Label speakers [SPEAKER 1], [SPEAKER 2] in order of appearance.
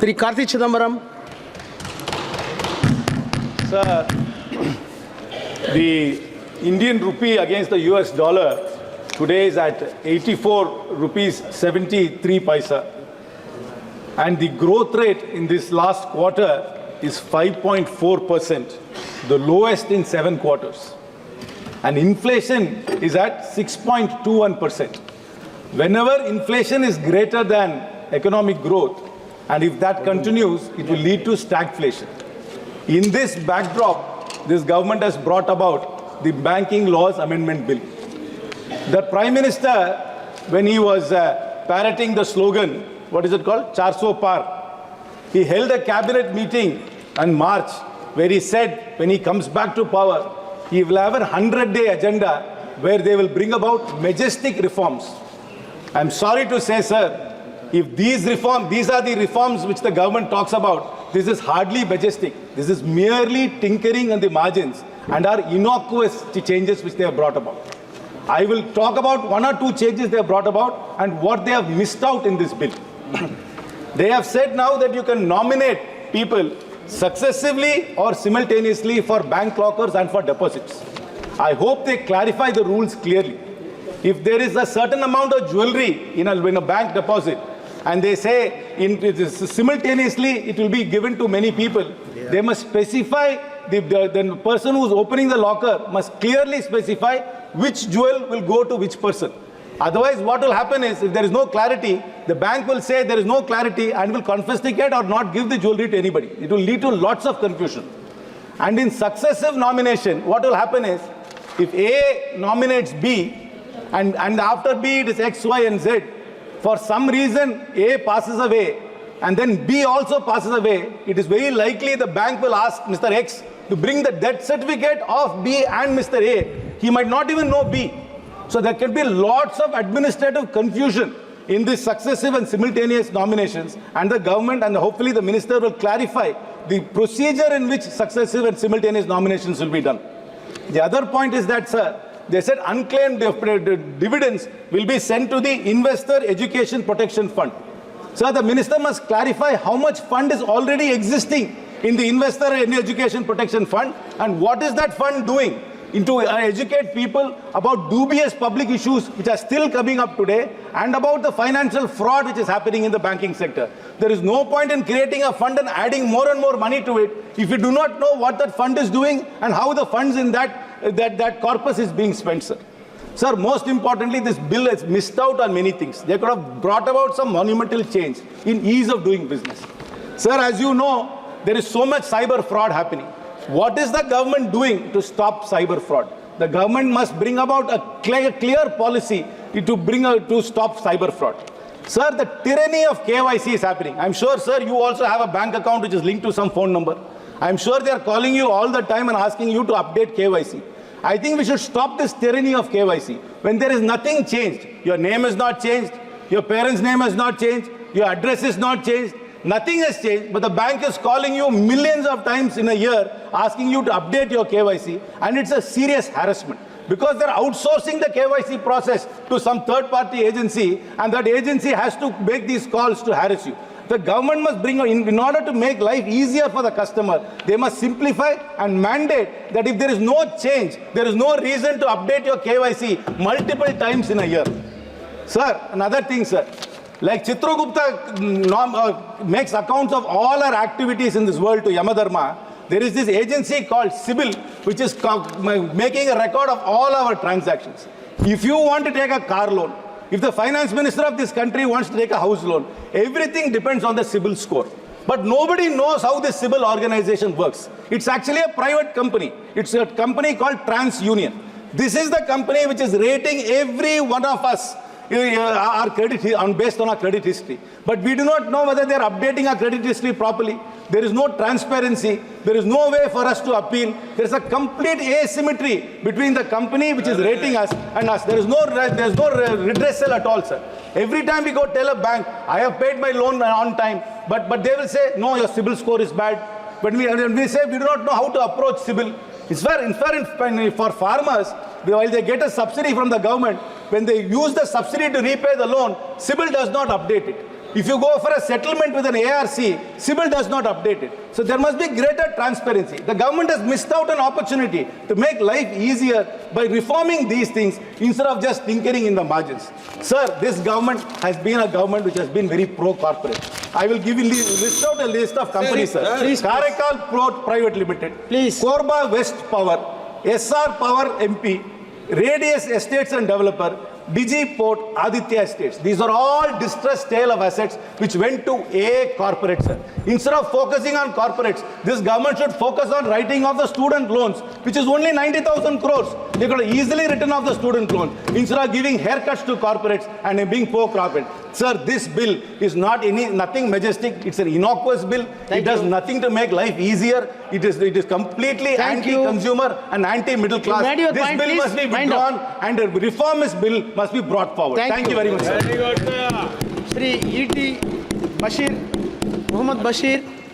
[SPEAKER 1] Sri Karti Chidambaram.
[SPEAKER 2] Sir, the Indian rupee against the US dollar today is at 84 rupees 73 paisa. And the growth rate in this last quarter is 5.4%, the lowest in 7 quarters. And inflation is at 6.21%. Whenever inflation is greater than economic growth, and if that continues, it will lead to stagflation. In this backdrop, this government has brought about the Banking Laws Amendment Bill. The Prime Minister, when he was parroting the slogan, what is it called? 400 Par. He held a cabinet meeting in March where he said when he comes back to power, he will have a 100-day agenda where they will bring about majestic reforms. I'm sorry to say, sir, if these are the reforms which the government talks about, this is hardly majestic. This is merely tinkering on the margins and are innocuous changes which they have brought about. I will talk about 1 or 2 changes they have brought about and what they have missed out in this bill. They have said now that you can nominate people successively or simultaneously for bank lockers and for deposits. I hope they clarify the rules clearly. If there is a certain amount of jewelry in a bank deposit, and they say simultaneously it will be given to many people, they must specify, the person who is opening the locker must clearly specify which jewel will go to which person. Otherwise, what will happen is, if there is no clarity, the bank will say there is no clarity and will confiscate or not give the jewelry to anybody. It will lead to lots of confusion. And in successive nomination, what will happen is, if A nominates B, and after B it is X, Y, and Z, for some reason A passes away, and then B also passes away, it is very likely the bank will ask Mr. X to bring the death certificate of B and Mr. A. He might not even know B. So there can be lots of administrative confusion in these successive and simultaneous nominations, and the government and hopefully the minister will clarify the procedure in which successive and simultaneous nominations will be done. The other point is that, sir, they said unclaimed dividends will be sent to the Investor Education Protection Fund. Sir, the minister must clarify how much fund is already existing in the Investor Education Protection Fund and what is that fund doing to educate people about dubious public issues which are still coming up today and about the financial fraud which is happening in the banking sector. There is no point in creating a fund and adding more and more money to it if you do not know what that fund is doing and how the funds in that corpus is being spent, sir. Sir, most importantly, this bill has missed out on many things. They could have brought about some monumental change in ease of doing business. Sir, as you know, there is so much cyber fraud happening. What is the government doing to stop cyber fraud? The government must bring about a clear policy to stop cyber fraud. Sir, the tyranny of KYC is happening. I'm sure, sir, you also have a bank account which is linked to some phone number. I'm sure they are calling you all the time and asking you to update KYC. I think we should stop this tyranny of KYC. When there is nothing changed, your name is not changed, your parents' name has not changed, your address is not changed, nothing has changed, but the bank is calling you millions of times in a year, asking you to update your KYC, and it's a serious harassment. Because they're outsourcing the KYC process to some third-party agency, and that agency has to make these calls to harass you. The government must bring in order to make life easier for the customer, they must simplify and mandate that if there is no change, there is no reason to update your KYC multiple times in a year. Sir, another thing, sir. Like Chitragupta makes accounts of all our activities in this world to Yamadharma, there is this agency called CIBIL, which is making a record of all our transactions. If you want to take a car loan, if the finance minister of this country wants to take a house loan, everything depends on the CIBIL score. But nobody knows how this CIBIL organization works. It's actually a private company. It's a company called TransUnion. This is the company which is rating every one of us our credit based on our credit history. But we do not know whether they are updating our credit history properly. There is no transparency. There is no way for us to appeal. There is a complete asymmetry between the company which is rating us and us. There is no redressal at all, sir. Every time we go tell a bank, I have paid my loan on time, but they will say, no, your CIBIL score is bad. But we say we do not know how to approach CIBIL. It's fair, for farmers, while they get a subsidy from the government, when they use the subsidy to repay the loan, CIBIL does not update it. If you go for a settlement with an ARC, CIBIL does not update it. So there must be greater transparency. The government has missed out an opportunity to make life easier by reforming these things instead of just tinkering in the margins. Sir, this government has been a government which has been very pro-corporate. I will give you list out a list of companies, sir.
[SPEAKER 1] Please,
[SPEAKER 2] Karaikal Port Private Limited,
[SPEAKER 1] Please.
[SPEAKER 2] Korba West Power, SR Power MP, Radius Estates and Developer, Digi Port, Aditya Estates. These are all distressed sale of assets which went to a corporate, sir. Instead of focusing on corporates, this government should focus on writing off the student loans, which is only 90,000 crores. They could have easily written off the student loan instead of giving haircuts to corporates and being pro-corporate. Sir, this bill is nothing majestic. It's an innocuous bill. It does nothing to make life easier. It is completely anti-consumer and anti-middle class. This
[SPEAKER 1] point,
[SPEAKER 2] bill must be withdrawn and a reformist bill must be brought forward. Thank you very much, sir.
[SPEAKER 1] Shri E.T. Bashir, Muhammad Bashir.